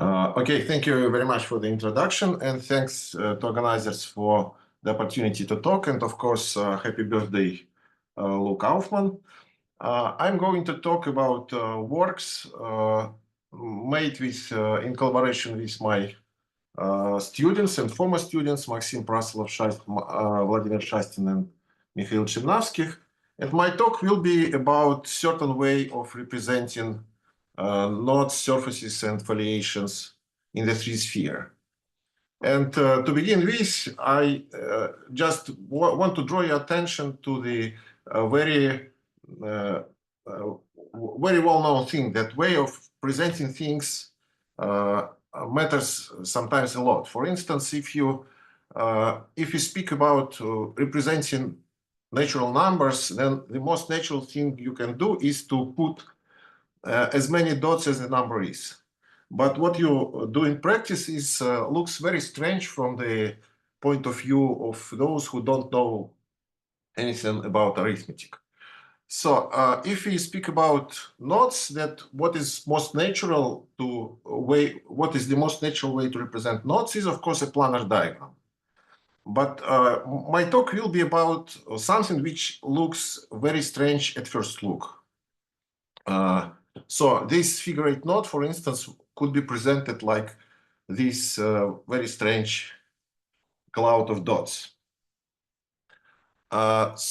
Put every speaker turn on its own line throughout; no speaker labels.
Okay, thank you very much for the introduction, and thanks to organizers for the opportunity to talk, and of course, happy birthday, Luke Kaufman. I'm going to talk about works made with in collaboration with my students and former students, Maxim Praslov, Vladimir Shastin, and Mikhail Chernavskih. And my talk will be about certain way of representing nodes, surfaces, and foliations in the 3D sphere. And to begin with, I just want to draw your attention to the very well-known thing, that way of presenting things matters sometimes a lot. For instance, if you speak about representing natural numbers, then the most natural thing you can do is to put as many dots as the number is. But what you do in practice is looks very strange from the point of view of those who don't know anything about arithmetic. So if we speak about nodes, that what is the most natural way to represent nodes is, of course, a planar diagram. But my talk will be about something which looks very strange at first look. So this figure 8 node, for instance, could be presented like this very strange cloud of dots. The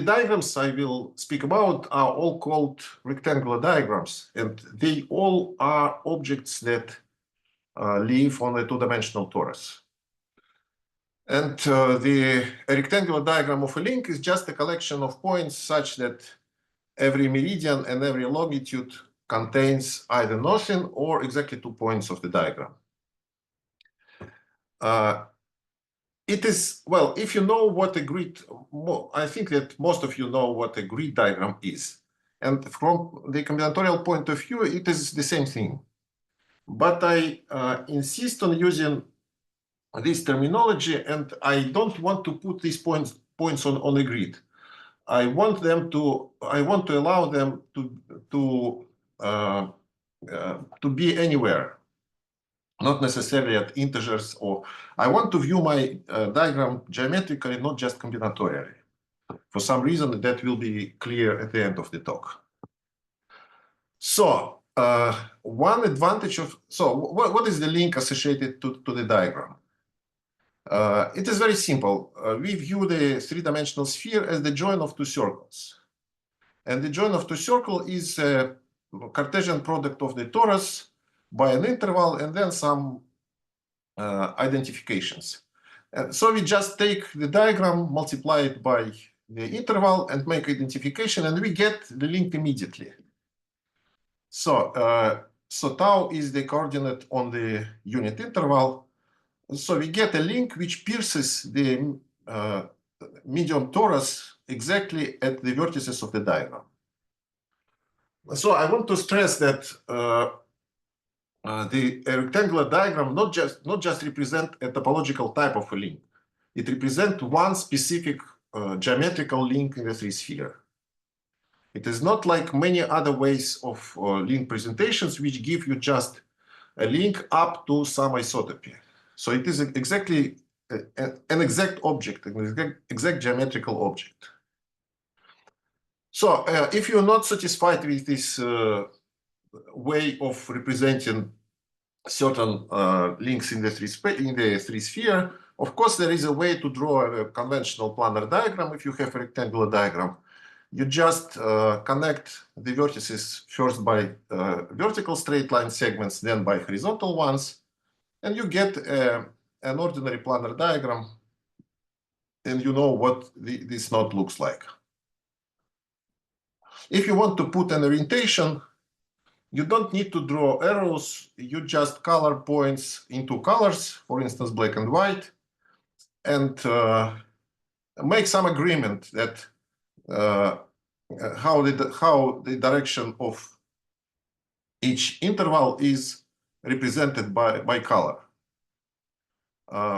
diagrams I will speak about are all called rectangular diagrams, and they all are objects that live on a two-dimensional torus. And a rectangular diagram of a link is just a collection of points such that every meridian and every longitude contains either nothing or exactly 2 points of the diagram. It is, well, if you know what a grid, I think that most of you know what a grid diagram is. And from the combinatorial point of view, it is the same thing. But I insist on using this terminology, and I don't want to put these points on a grid. I want to allow them to be anywhere, not necessarily at integers, or I want to view my diagram geometrically, not just combinatorially. For some reason, that will be clear at the end of the talk. So one advantage of, what is the link associated to the diagram? It is very simple. We view the three-dimensional sphere as the join of two circles. And the join of two circles is a Cartesian product of the torus by an interval and then some identifications. And so we just take the diagram, multiply it by the interval, and make identification, and we get the link immediately. So, tau is the coordinate on the unit interval. So we get a link which pierces the medium torus exactly at the vertices of the diagram. So I want to stress that the rectangular diagram not just represent a topological type of a link. It represents one specific geometrical link in the 3D sphere. It is not like many other ways of link presentations which give you just a link up to some isotopy. So it is exactly an exact object, an exact geometrical object. So if you're not satisfied with this way of representing certain links in the 3D sphere, of course, there is a way to draw a conventional planar diagram. If you have a rectangular diagram, you just connect the vertices first by vertical straight line segments, then by horizontal ones, and you get an ordinary planar diagram, and you know what this node looks like. If you want to put an orientation, you don't need to draw arrows. You just color points into colors, for instance, black and white, and make some agreement that how the direction of each interval is represented by color.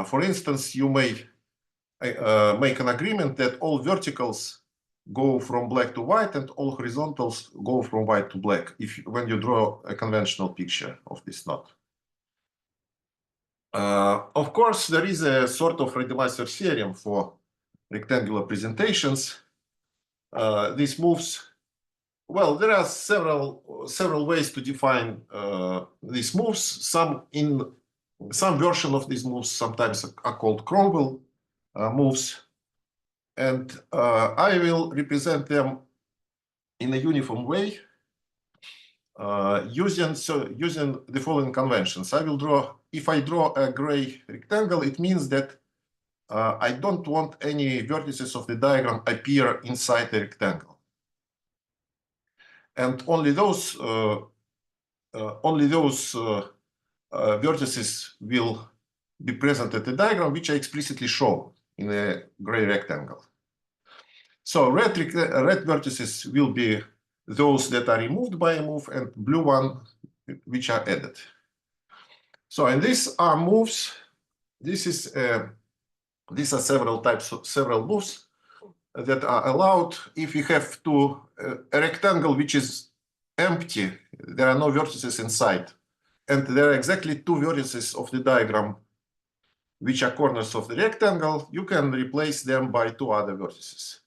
For instance, you may make an agreement that all verticals go from black to white, and all horizontals go from white to black when you draw a conventional picture of this knot. Of course, there is a sort of Rademacher theorem for rectangular presentations. This moves. Well, there are several ways to define these moves. Some version of these moves sometimes are called Cromwell moves, and I will represent them in a uniform way using the following conventions. If I draw a gray rectangle, it means that I don't want any vertices of the diagram appear inside the rectangle, and only those vertices will be present at the diagram which are explicitly shown in a gray rectangle. So red vertices will be those that are removed by a move, and blue one which are added. So, and these are moves. These are several moves that are allowed if you have a rectangle which is empty. There are no vertices inside, and there are exactly two vertices of the diagram which are corners of the rectangle. You can replace them by two other vertices,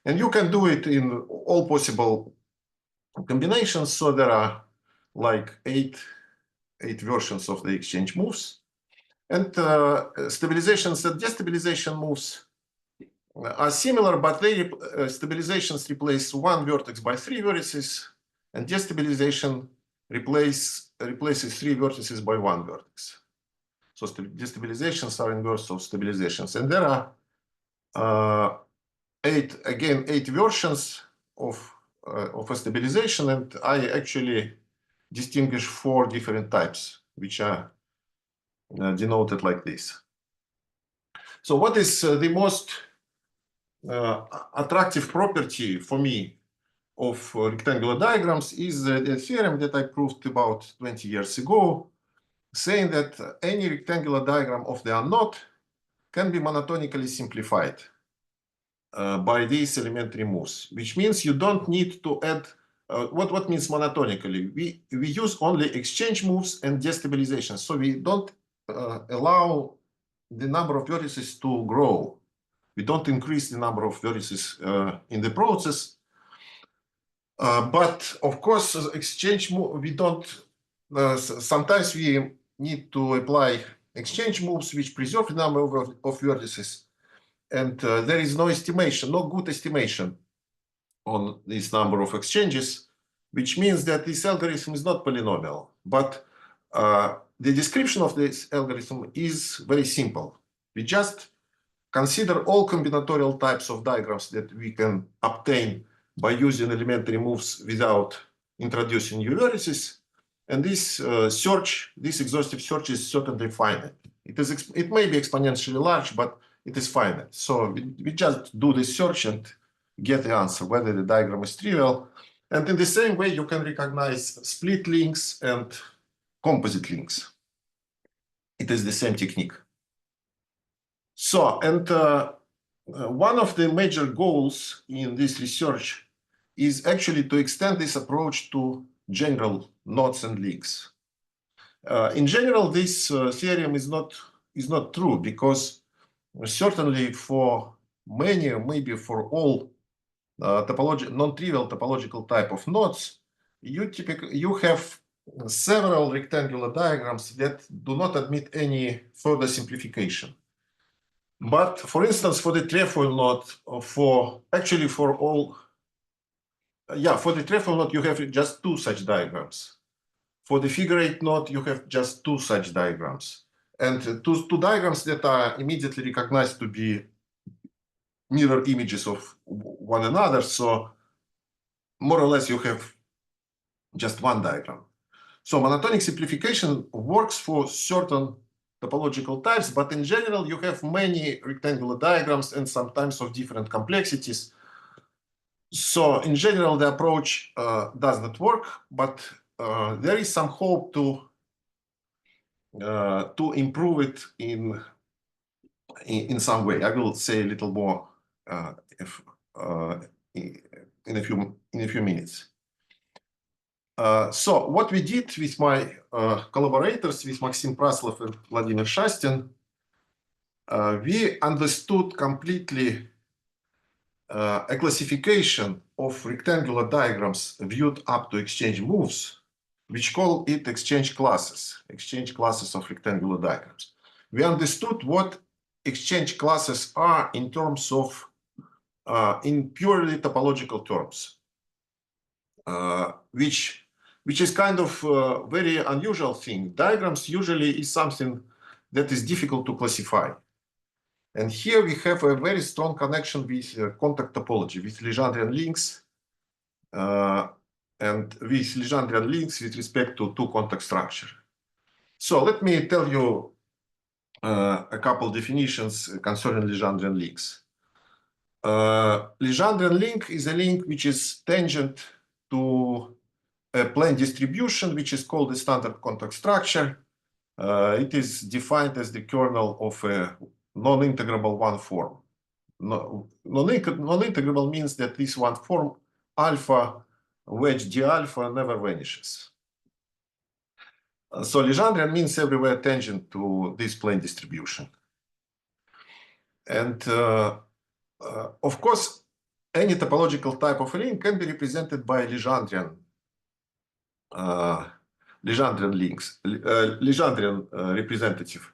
and you can do it in all possible combinations. So there are like eight versions of the exchange moves, and stabilizations and destabilization moves are similar, but stabilizations replace one vertex by three vertices, and destabilization replaces three vertices by one vertex. So destabilizations are inverse of stabilizations, and there are eight versions of a stabilization, and I actually distinguish four different types, which are denoted like this. So what is the most attractive property for me of rectangular diagrams is the theorem that I proved about 20 years ago, saying that any rectangular diagram of the unknot can be monotonically simplified by these elementary moves, which means you don't need to add. What means monotonically? We use only exchange moves and destabilization, so we don't allow the number of vertices to grow. We don't increase the number of vertices in the process. But of course, exchange move, we don't. Sometimes we need to apply exchange moves which preserve the number of vertices, and there is no good estimation on this number of exchanges, which means that this algorithm is not polynomial. But the description of this algorithm is very simple. We just consider all combinatorial types of diagrams that we can obtain by using elementary moves without introducing new vertices. And this exhaustive search is certainly finite. It may be exponentially large, but it is finite. So we just do this search and get the answer, whether the diagram is trivial. And in the same way, you can recognize split links and composite links. It is the same technique. So, and one of the major goals in this research is actually to extend this approach to general knots and links. In general, this theorem is not true, because certainly for many, maybe for all non-trivial topological type of knots, you have several rectangular diagrams that do not admit any further simplification. But for instance, for the trefoil knot, for the trefoil knot, you have just two such diagrams. For the figure eight knot, you have just two such diagrams, and two diagrams that are immediately recognized to be mirror images of one another. So more or less, you have just one diagram. So monotonic simplification works for certain topological types, but in general, you have many rectangular diagrams and sometimes of different complexities. So in general, the approach does not work, but there is some hope to improve it in some way. I will say a little more in a few minutes. So what we did with my collaborators, with Maxim Praslov and Vladimir Shastin, we understood completely a classification of rectangular diagrams viewed up to exchange moves, which call it exchange classes of rectangular diagrams. We understood what exchange classes are in terms of, in purely topological terms, which is kind of a very unusual thing. Diagrams usually is something that is difficult to classify. And here we have a very strong connection with contact topology, with Legendrian links, and with Legendrian links with respect to two contact structure. So let me tell you a couple definitions concerning Legendrian links. Legendrian link is a link which is tangent to a plane distribution, which is called the standard contact structure. It is defined as the kernel of a non-integrable one form. Non-integrable means that this one form, alpha wedge d alpha, never vanishes. So Legendrian means everywhere tangent to this plane distribution. And of course, any topological type of a link can be represented by Legendrian representative.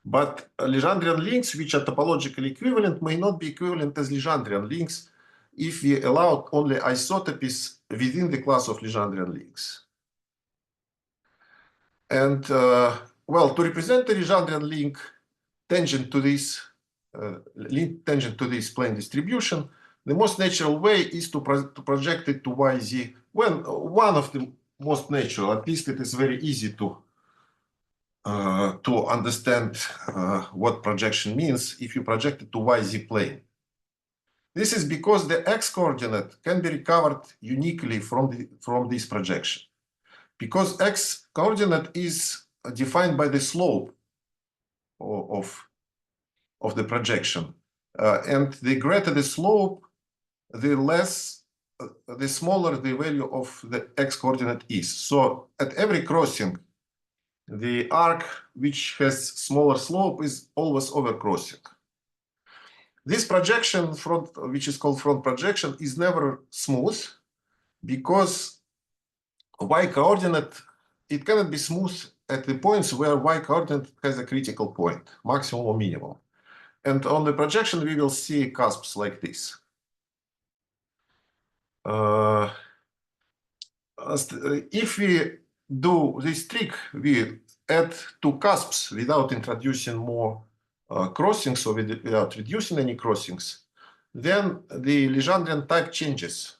But Legendrian links, which are topologically equivalent, may not be equivalent as Legendrian links if we allow only isotopies within the class of Legendrian links. And well, to represent the Legendrian link tangent to this plane distribution, the most natural way is to project it to YZ. Well, one of the most natural, at least it is very easy to understand what projection means if you project it to YZ plane. This is because the x coordinate can be recovered uniquely from this projection, because x coordinate is defined by the slope of the projection, and the greater the slope, the smaller the value of the x coordinate is. So at every crossing, the arc which has smaller slope is always overcrossing. This projection, which is called front projection, is never smooth, because y coordinate, it cannot be smooth at the points where y coordinate has a critical point, maximum or minimum. And on the projection, we will see cusps like this. If we do this trick, we add two cusps without introducing more crossings, or without reducing any crossings, then the Legendrian type changes,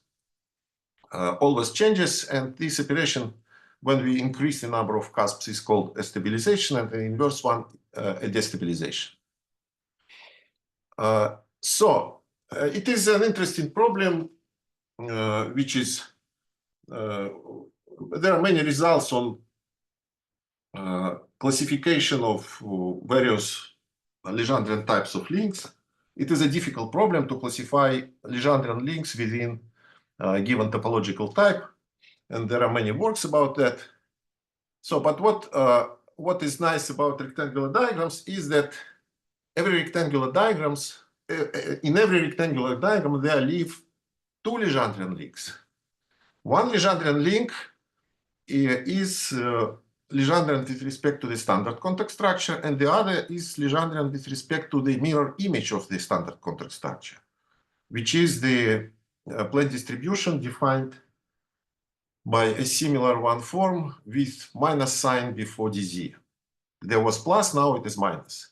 always changes, and this operation, when we increase the number of cusps, is called a stabilization, and the inverse one, a destabilization. So it is an interesting problem, which is, there are many results on classification of various Legendrian types of links. It is a difficult problem to classify Legendrian links within a given topological type, and there are many works about that. So, but what is nice about rectangular diagrams is that in every rectangular diagram, there live two Legendrian links. One Legendrian link is Legendrian with respect to the standard contact structure, and the other is Legendrian with respect to the mirror image of the standard contact structure, which is the plane distribution defined by a similar one form with minus sign before dz. There was plus, now it is minus.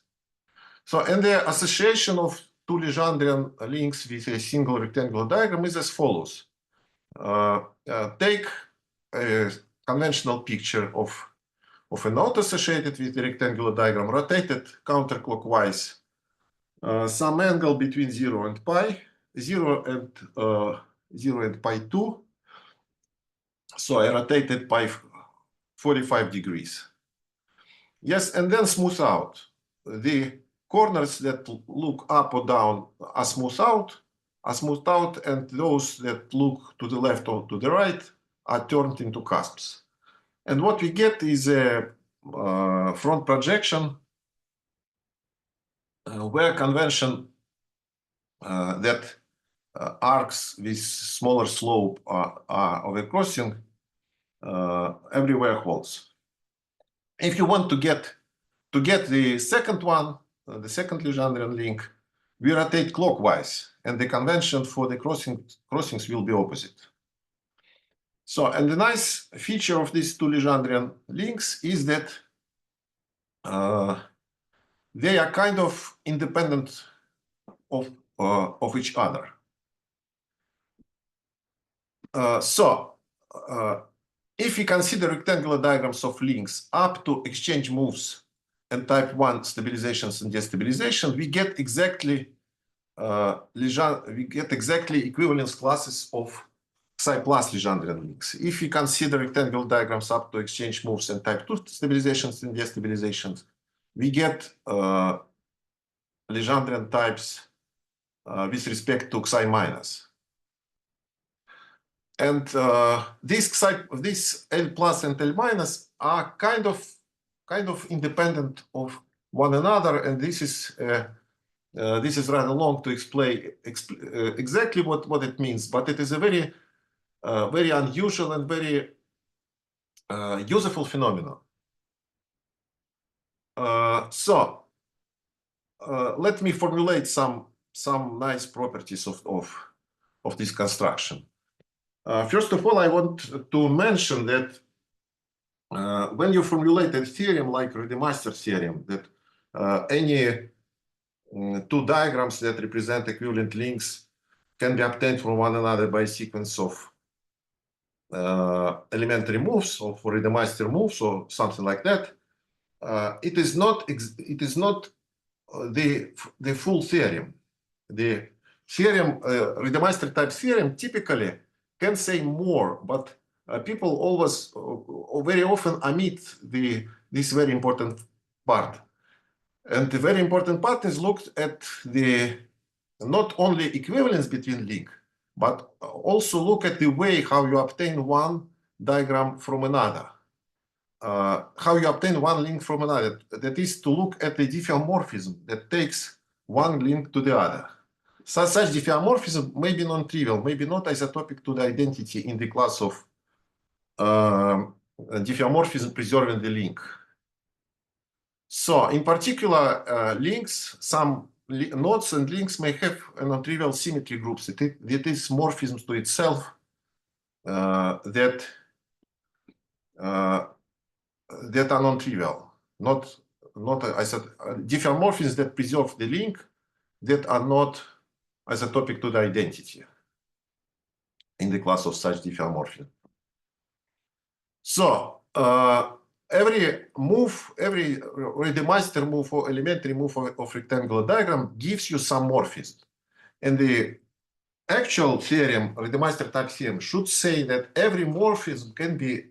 So, and the association of two Legendrian links with a single rectangular diagram is as follows. Take a conventional picture of a node associated with the rectangular diagram, rotate it counterclockwise, some angle between 0 and pi, 0 and pi 2. So I rotated by 45 degrees. Yes, and then smooth out. The corners that look up or down are smooth out, are smoothed out, and those that look to the left or to the right are turned into cusps. And what we get is a front projection where convention that arcs with smaller slope of a crossing everywhere holds. If you want to get the second one, the second Legendrian link, we rotate clockwise, and the convention for the crossings will be opposite. So, and the nice feature of these two Legendrian links is that they are kind of independent of each other. If we consider rectangular diagrams of links up to exchange moves and type 1 stabilizations and destabilization, we get exactly equivalence classes of psi plus Legendrian links. If we consider rectangular diagrams up to exchange moves and type 2 stabilizations and destabilizations, we get Legendrian types with respect to psi minus. And this L plus and L minus are kind of independent of one another, and this is rather long to explain exactly what it means, but it is a very unusual and very useful phenomenon. Let me formulate some nice properties of this construction. First of all, I want to mention that when you formulate a theorem like Rademacher theorem, that any two diagrams that represent equivalent links can be obtained from one another by a sequence of elementary moves or for Rademacher moves or something like that, it is not the full theorem. The theorem, Rademacher type theorem, typically can say more, but people always, very often omit this very important part. And the very important part is looked at the not only equivalence between link, but also look at the way how you obtain one diagram from another. How you obtain one link from another. That is to look at the diffeomorphism that takes one link to the other. Such diffeomorphism may be non-trivial, maybe not isotopic to the identity in the class of diffeomorphism preserving the link. So, in particular, links, some nodes and links may have a non-trivial symmetry groups. That is morphisms to itself that are non-trivial, not diffeomorphisms that preserve the link that are not isotopic to the identity in the class of such diffeomorphism. So every Rademacher move or elementary move of rectangular diagram gives you some morphism, and the actual theorem, Rademacher type theorem, should say that every morphism can be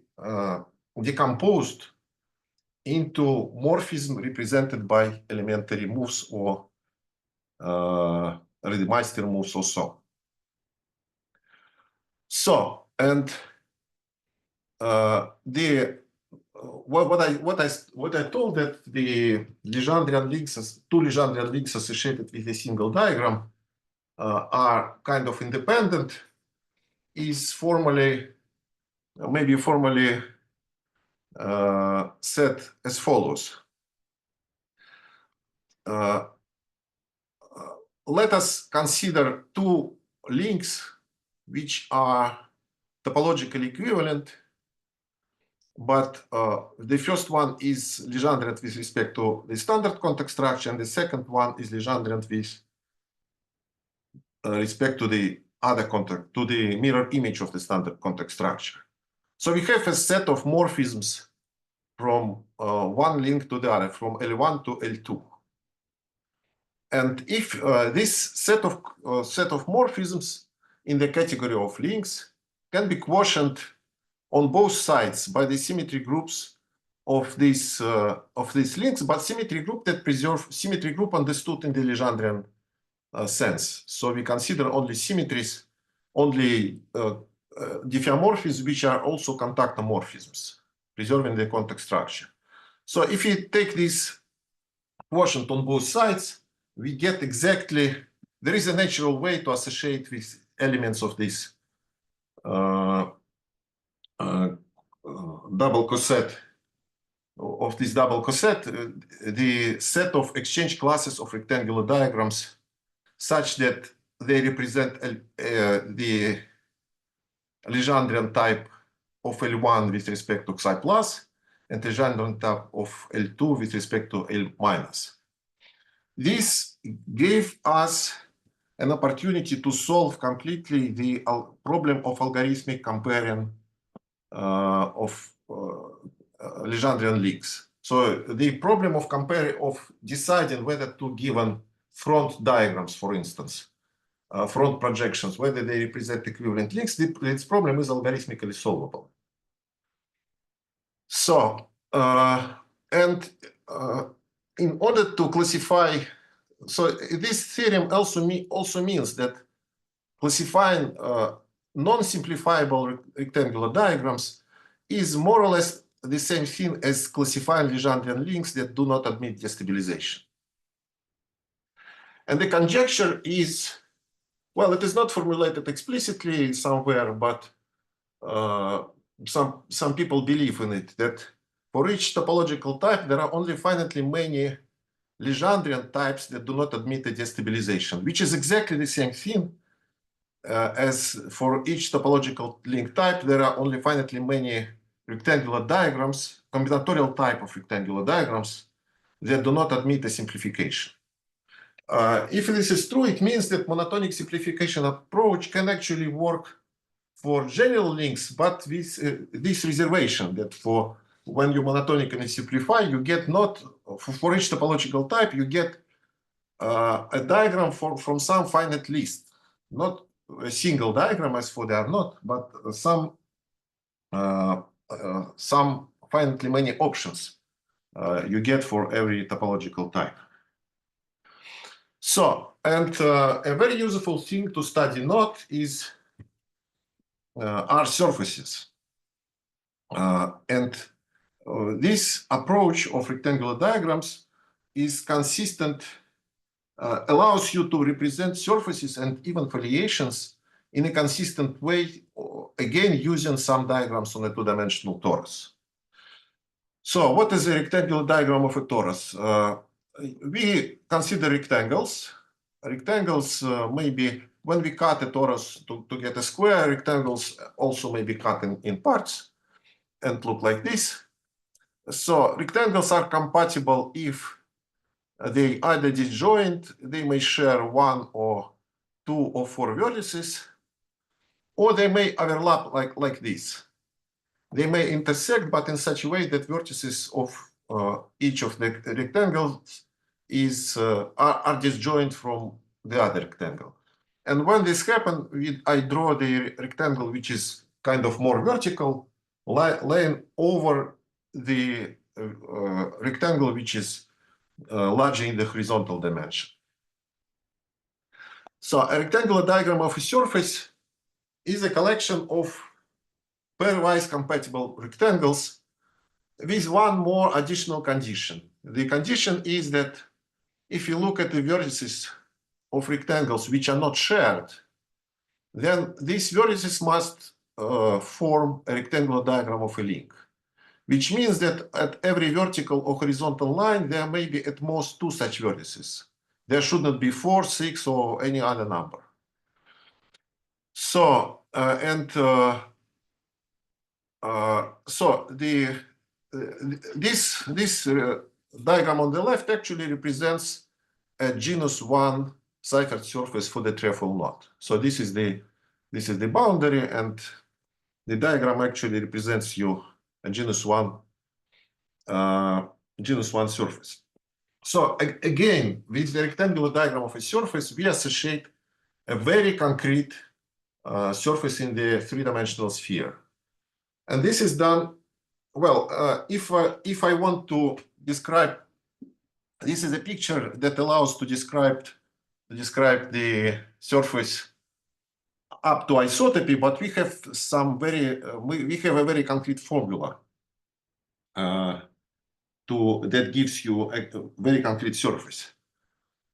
decomposed into morphism represented by elementary moves or Rademacher moves or so. So, and what I told that the Legendrian links, two Legendrian links associated with a single diagram are kind of independent, is maybe formally said as follows. Let us consider two links which are topologically equivalent, but the first one is Legendrian with respect to the standard context structure, and the second one is Legendrian with respect to the other context, to the mirror image of the standard context structure. So we have a set of morphisms from one link to the other, from L1 to L2. And if this set of morphisms in the category of links can be quotient on both sides by the symmetry groups of these links, but symmetry group understood in the Legendrian sense. So we consider only symmetries, only diffeomorphisms, which are also contactomorphisms, preserving the contact structure. So if we take this quotient on both sides, we get exactly, there is a natural way to associate with elements of this double coset, the set of exchange classes of rectangular diagrams such that they represent the Legendrian type of L1 with respect to Xi plus and Legendrian type of L2 with respect to L minus. This gave us an opportunity to solve completely the problem of algorithmic comparing of Legendrian links. So the problem of deciding whether two given front diagrams, for instance, front projections, whether they represent equivalent links, this problem is algorithmically solvable. So, in order to classify, so this theorem also means that classifying non-simplifiable rectangular diagrams is more or less the same thing as classifying Legendrian links that do not admit destabilization. And the conjecture is, well, it is not formulated explicitly somewhere, but some people believe in it, that for each topological type, there are only finitely many Legendrian types that do not admit a destabilization, which is exactly the same thing as for each topological link type, there are only finitely many rectangular diagrams, combinatorial type of rectangular diagrams that do not admit a simplification. If this is true, it means that monotonic simplification approach can actually work for general links, but with this reservation that for when you monotonically simplify, you get not, for each topological type, you get a diagram from some finite list, not a single diagram as for they are not, but some finitely many options you get for every topological type. So, and a very useful thing to study not is are surfaces. This approach of rectangular diagrams is consistent, allows you to represent surfaces and even foliations in a consistent way, again, using some diagrams on a two-dimensional torus. So what is a rectangular diagram of a torus? We consider rectangles. Rectangles maybe, when we cut a torus to get a square, rectangles also may be cut in parts and look like this. So rectangles are compatible if they either disjoint, they may share one or two or four vertices, or they may overlap like this. They may intersect, but in such a way that vertices of each of the rectangles are disjoint from the other rectangle. And when this happens, I draw the rectangle which is kind of more vertical, laying over the rectangle which is larger in the horizontal dimension. So a rectangular diagram of a surface is a collection of pairwise compatible rectangles with one more additional condition. The condition is that if you look at the vertices of rectangles which are not shared, then these vertices must form a rectangular diagram of a link, which means that at every vertical or horizontal line, there may be at most two such vertices. There should not be 4, 6, or any other number. So, this diagram on the left actually represents a genus 1 Seifert surface for the trefoil knot. So this is the boundary, and the diagram actually represents you a genus 1 surface. So again, with the rectangular diagram of a surface, we associate a very concrete surface in the three-dimensional sphere. And this is done, well, if I want to describe, this is a picture that allows to describe describe the surface up to isotropy, but we have some we have a very concrete formula that gives you a very concrete surface.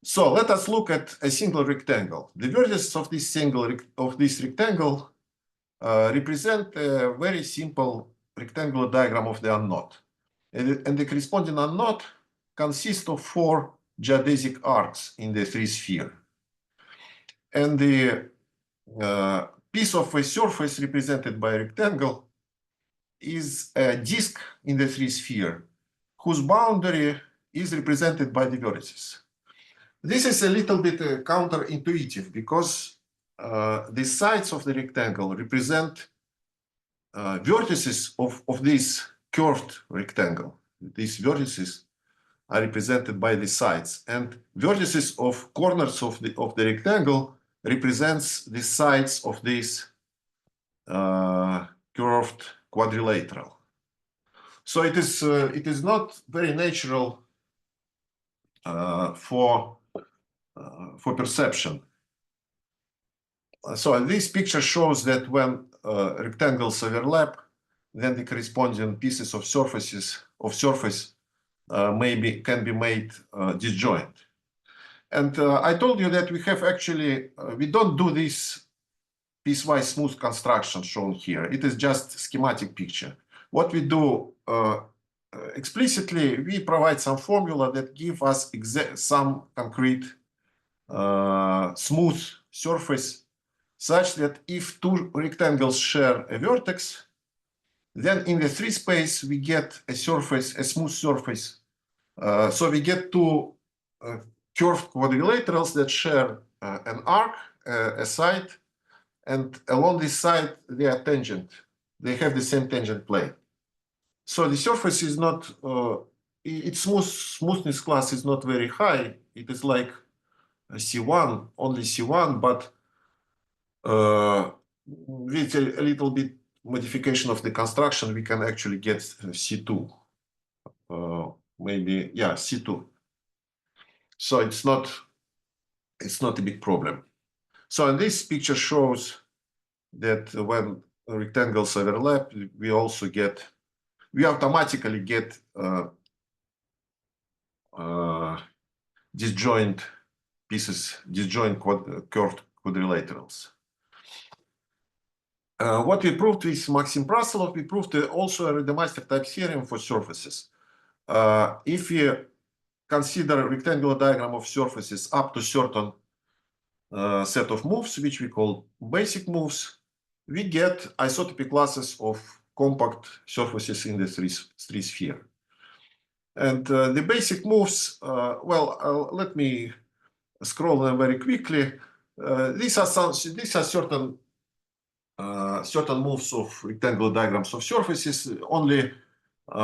So let us look at a single rectangle. The vertices of this rectangle represent a very simple rectangular diagram of the unknot. And the corresponding unknot consists of 4 geodesic arcs in the 3-sphere. And the piece of a surface represented by a rectangle is a disk in the 3-sphere, whose boundary is represented by the vertices. This is a little bit counterintuitive because the sides of the rectangle represent vertices of this curved rectangle. These vertices are represented by the sides, and vertices of corners of the rectangle represents the sides of this curved quadrilateral. So it is not very natural for perception. So this picture shows that when rectangles overlap, then the corresponding pieces of surface can be made disjoint. And I told you that we have actually we don't do this piecewise smooth construction shown here. It is just schematic picture. What we do explicitly, we provide some formula that give us some concrete smooth surface, such that if 2 rectangles share a vertex, then in the 3 space we get a smooth surface. So we get 2 curved quadrilaterals that share an arc, a side, and along this side they are tangent. They have the same tangent plane. So the surface is not, its smoothness class is not very high. It is like C1, only C1, but with a little bit modification of the construction, we can actually get C2. Maybe, yeah, C2. So it's not a big problem. So in this picture shows that when rectangles overlap, we automatically get disjoint pieces, curved quadrilaterals. What we proved with Maxim Prasilov, we proved also a Rademacher type theorem for surfaces. If we consider a rectangular diagram of surfaces up to certain set of moves, which we call basic moves, we get isotropy classes of compact surfaces in the 3-sphere. And the basic moves, let me scroll them very quickly. These are certain moves of rectangular diagrams of surfaces. Only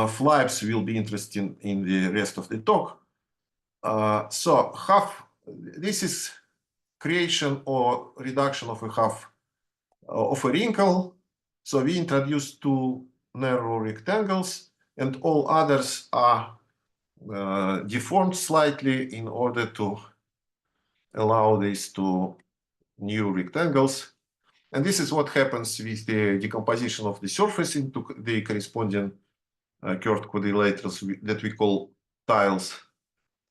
flips will be interesting in the rest of the talk. So this is creation or reduction of a half of a wrinkle. So we introduce 2 narrow rectangles, and all others are deformed slightly in order to allow these 2 new rectangles. And this is what happens with the decomposition of the surface into the corresponding curved quadrilaterals that we call tiles.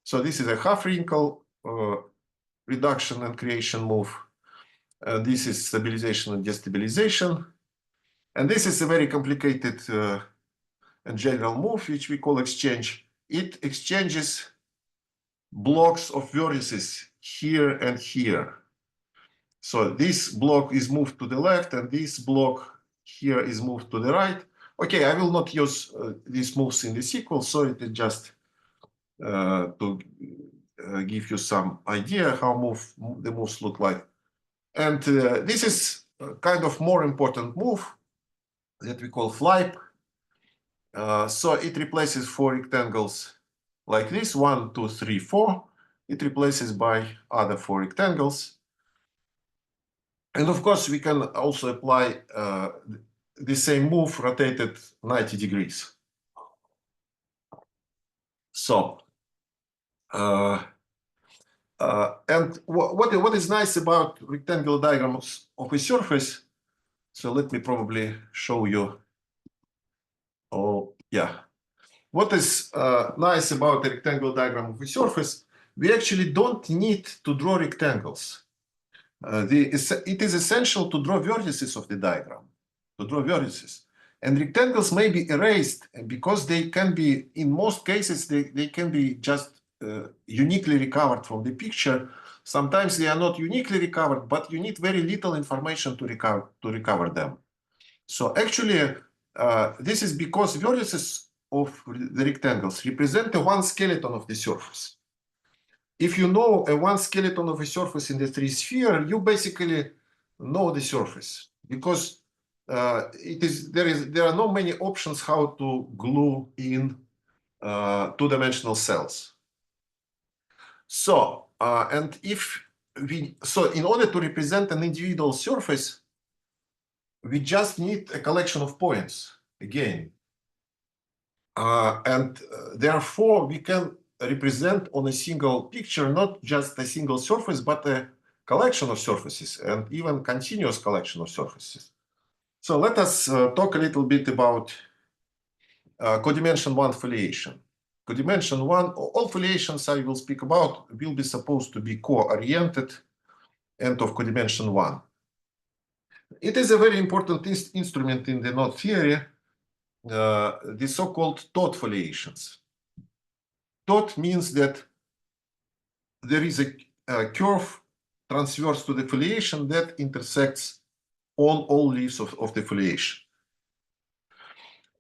So this is a half wrinkle reduction and creation move. This is stabilization and destabilization. And this is a very complicated and general move, which we call exchange. It exchanges blocks of vertices here and here. So this block is moved to the left, and this block here is moved to the right. Okay, I will not use these moves in the sequel, so it is just to give you some idea how the moves look like. And this is kind of more important move that we call flip. So it replaces 4 rectangles like this, 1, 2, 3, 4. It replaces by other 4 rectangles. And of course, we can also apply the same move rotated 90 degrees. So And what is nice about rectangular diagrams of a surface, so let me probably show you. Oh, yeah. What is nice about a rectangular diagram of a surface, we actually don't need to draw rectangles. It is essential to draw vertices of the diagram, to draw vertices. And rectangles may be erased because they can be, in most cases, they can be just uniquely recovered from the picture. Sometimes they are not uniquely recovered, but you need very little information to recover them. So actually, this is because vertices of the rectangles represent the one skeleton of the surface. If you know a one skeleton of a surface in the 3 sphere, you basically know the surface, because there are not many options how to glue in two-dimensional cells. So in order to represent an individual surface, we just need a collection of points again. Therefore, we can represent on a single picture not just a single surface, but a collection of surfaces, and even continuous collection of surfaces. So let us talk a little bit about codimension 1 foliation. Codimension 1, all foliations I will speak about will be supposed to be co-oriented and of codimension 1. It is a very important instrument in the knot theory, the so-called Todt foliations. Todt means that there is a curve transverse to the foliation that intersects all leaves of the foliation.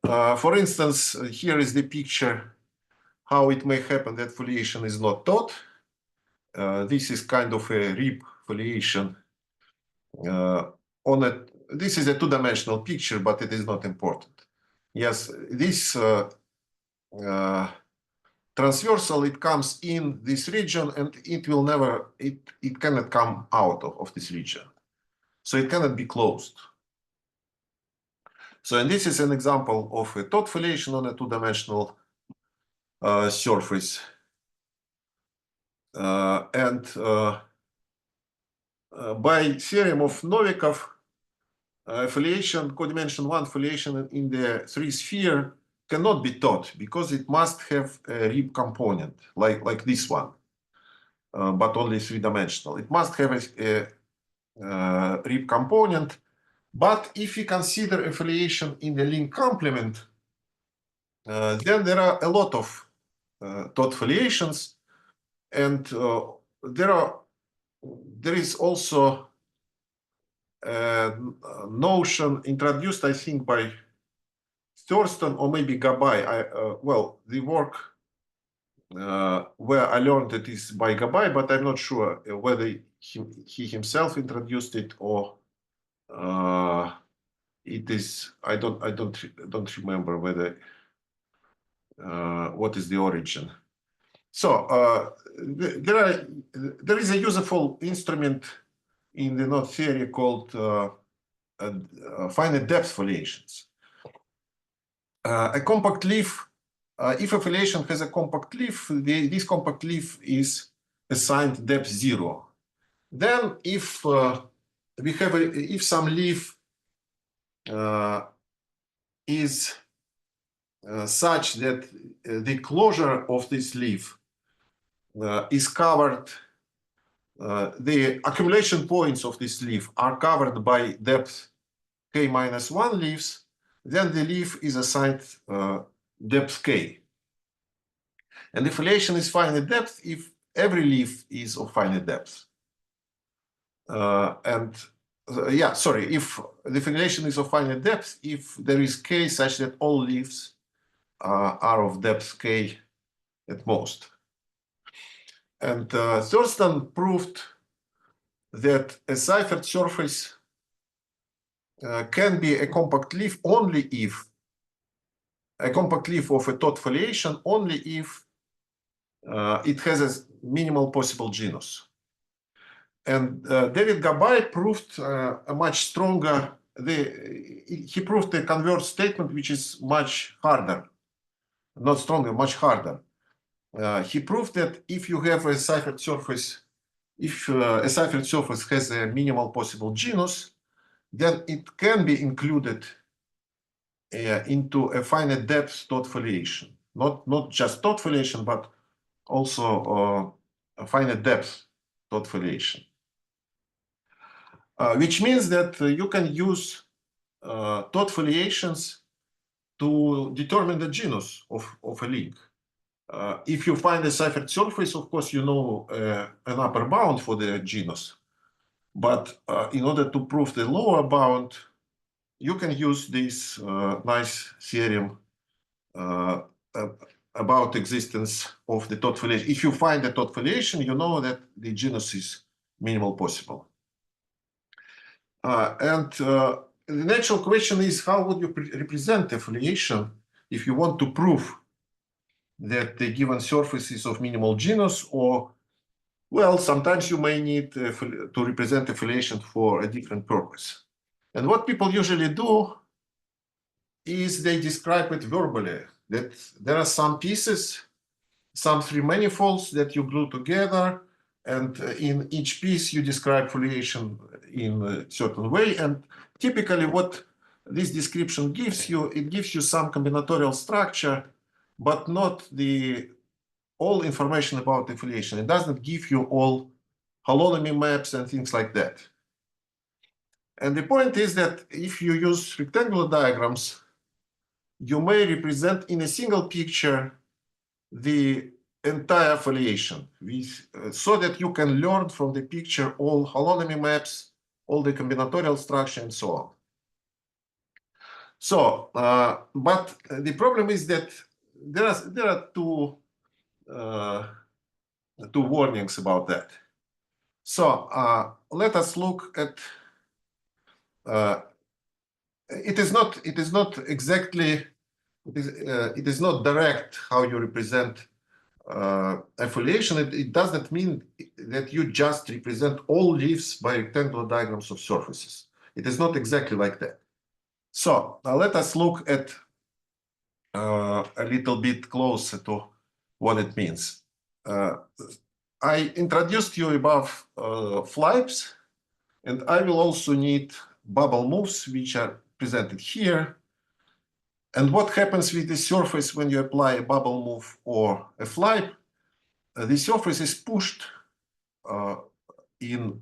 For instance, here is the picture how it may happen that foliation is not Todt. This is kind of a rib foliation. This is a two-dimensional picture, but it is not important. Yes, this transversal, it comes in this region and it will never, it cannot come out of this region. So it cannot be closed. So, and this is an example of a Todt foliation on a two-dimensional surface. By theorem of Novikov, foliation, codimension 1 foliation in the 3 sphere cannot be Todt because it must have a rib component like this one, but only 3-dimensional. It must have a rib component. But if we consider a foliation in the link complement, then there are a lot of Todt foliations, and there is also a notion introduced, I think, by Thurston or maybe Gabay. Well, the work where I learned it is by Gabay, but I'm not sure whether he himself introduced it or it is. I don't remember whether what is the origin. So there is a useful instrument in the knot theory called finite depth foliations. A compact leaf, if a foliation has a compact leaf, this compact leaf is assigned depth 0. Then if we have if some leaf is such that the closure of this leaf is covered, the accumulation points of this leaf are covered by depth k-1 leaves, then the leaf is assigned depth k. And the foliation is finite depth if every leaf is of finite depth. If the foliation is of finite depth, if there is k such that all leaves are of depth k at most. And Thurston proved that a ciphered surface can be a compact leaf only if a compact leaf of a Todt foliation only if it has a minimal possible genus. And David Gabay proved a much stronger, he proved a converse statement which is much harder, not stronger, much harder. He proved that if you have a ciphered surface if a Seifert surface has a minimal possible genus, then it can be included into a finite depth dot foliation. Not just dot foliation, but also a finite depth dot foliation. Which means that you can use dot foliations to determine the genus of a link. If you find a Seifert surface, of course, you know an upper bound for the genus. But in order to prove the lower bound, you can use this nice theorem about existence of the dot foliation. If you find the dot foliation, you know that the genus is minimal possible. The natural question is, how would you represent a foliation if you want to prove that the given surface is of minimal genus? Or, well, sometimes you may need to represent a foliation for a different purpose. And what people usually do is they describe it verbally, that there are some pieces, some three manifolds that you glue together, and in each piece you describe foliation in a certain way. And typically what this description gives you, it gives you some combinatorial structure, but not all information about the foliation. It doesn't give you all holonomy maps and things like that. And the point is that if you use rectangular diagrams, you may represent in a single picture the entire foliation, so that you can learn from the picture all holonomy maps, all the combinatorial structure, and so on. So, but the problem is that there are two warnings about that. So let us look at. It is not exactly. It is not direct how you represent foliation. It doesn't mean that you just represent all leaves by rectangular diagrams of surfaces. It is not exactly like that. So let us look at a little bit closer to what it means. I introduced you above flips, and I will also need bubble moves, which are presented here. And what happens with the surface when you apply a bubble move or a flip? The surface is pushed in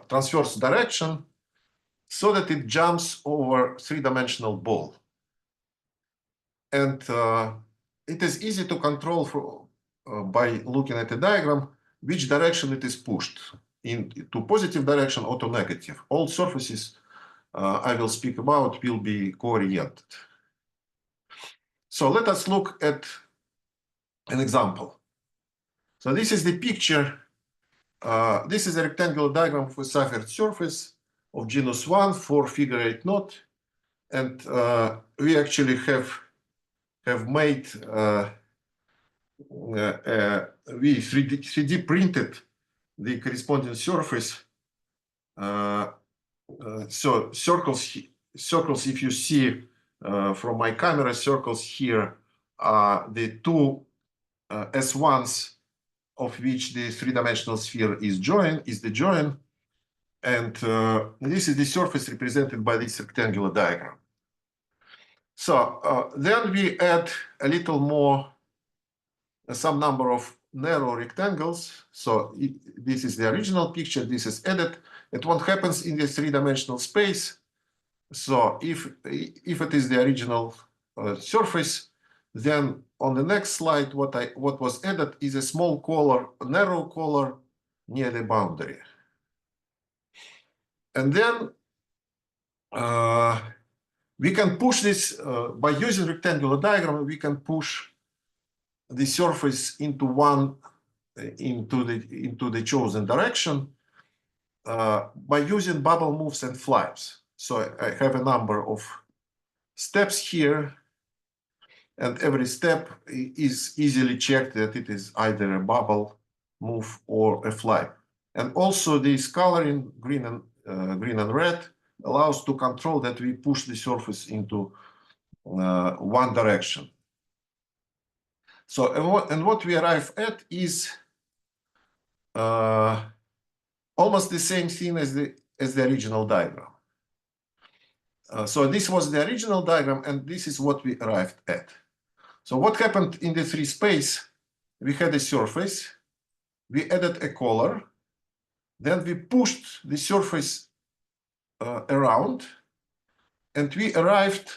transverse direction so that it jumps over three-dimensional ball. And it is easy to control by looking at the diagram which direction it is pushed, into positive direction or to negative. All surfaces I will speak about will be co-oriented. So let us look at an example. So this is the picture. This is a rectangular diagram of a Seifert surface of genus 1 for figure 8 knot. And we actually have made, we 3D printed the corresponding surface. So circles, if you see from my camera, circles here are the two S1s of which the three-dimensional sphere is the join. And this is the surface represented by this rectangular diagram. So then we add a little more, some number of narrow rectangles. So this is the original picture, this is added. And what happens in this three-dimensional space? So if it is the original surface, then on the next slide, what was added is a small color, a narrow color near the boundary. And then we can push this by using rectangular diagram. We can push the surface into the chosen direction by using bubble moves and flips. So I have a number of steps here, and every step is easily checked that it is either a bubble move or a flip. And also this coloring, green and red, allows to control that we push the surface into one direction. So and what we arrive at is almost the same thing as the original diagram. So this was the original diagram, and this is what we arrived at. So what happened in the free space? We had a surface, we added a color, then we pushed the surface around, and we arrived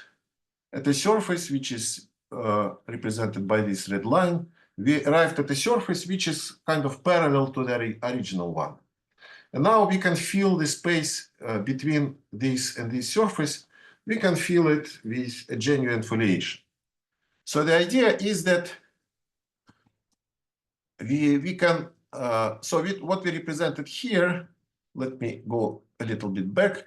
at a surface which is represented by this red line. We arrived at a surface which is kind of parallel to the original one. And now we can fill the space between this and this surface. We can fill it with a genuine foliation. So the idea is that we can, what we represented here, let me go a little bit back.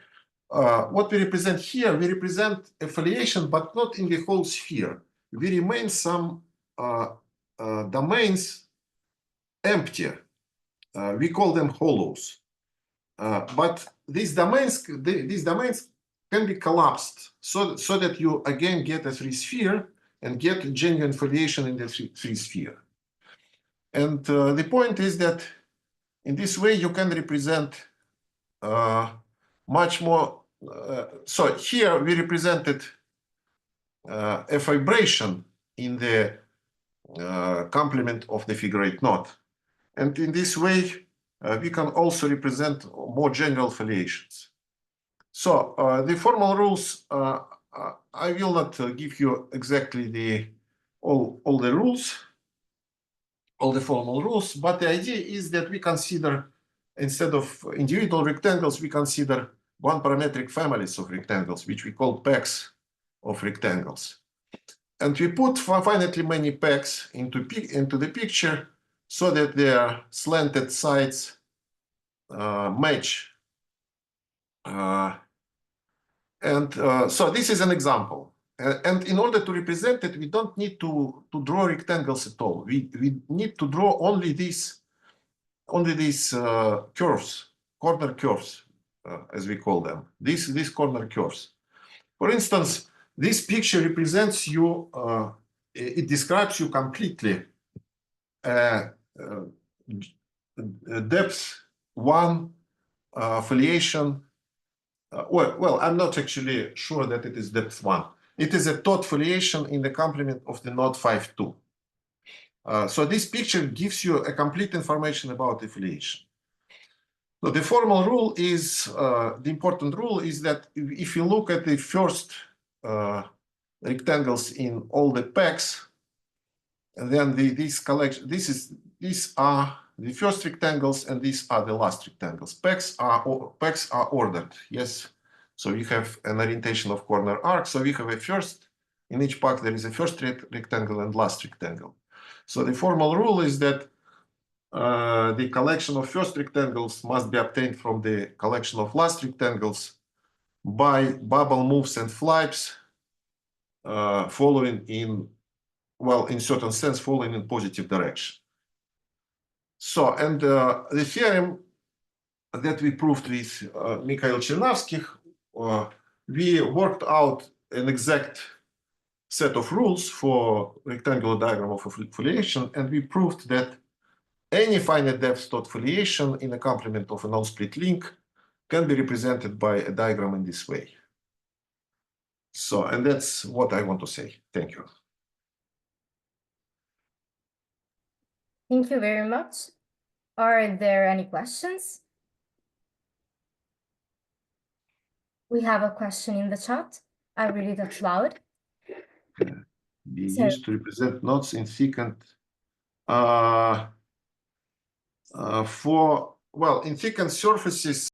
What we represent here, we represent a foliation, but not in the whole sphere. We remain some domains empty. We call them hollows. But these domains can be collapsed so that you again get a free sphere and get genuine foliation in the free sphere. And the point is that in this way you can represent much more. So here we represented a vibration in the complement of the figure 8 knot. And in this way, we can also represent more general foliations. So the formal rules, I will not give you exactly all the rules, all the formal rules, but the idea is that we consider, instead of individual rectangles, we consider one parametric families of rectangles, which we call packs of rectangles. And we put finitely many packs into the picture so that their slanted sides match. So this is an example. And in order to represent it, we don't need to draw rectangles at all. We need to draw only these curves, corner curves, as we call them. These corner curves. For instance, this picture represents you. It describes you completely. Depth 1 foliation. Well, I'm not actually sure that it is depth 1. It is a taut foliation in the complement of the node 5-2. So this picture gives you a complete information about the foliation. So the formal rule is, the important rule is that if you look at the first rectangles in all the packs, and then these are the first rectangles, and these are the last rectangles. Packs are ordered, yes. So we have an orientation of corner arc. So we have a first, in each pack there is a first rectangle and last rectangle. So the formal rule is that the collection of first rectangles must be obtained from the collection of last rectangles by bubble moves and flips following in, well, in certain sense, following in positive direction. So, and the theorem that we proved with Mikhail Chernavskih, we worked out an exact set of rules for rectangular diagram of a foliation, and we proved that any finite depth taut foliation in a complement of a non-split link can be represented by a diagram in this way. So, and that's what I want to say. Thank you.
Thank you very much. Are there any questions? We have a question in the chat. I read it out loud.
We used to represent knots in secant in thickened surfaces.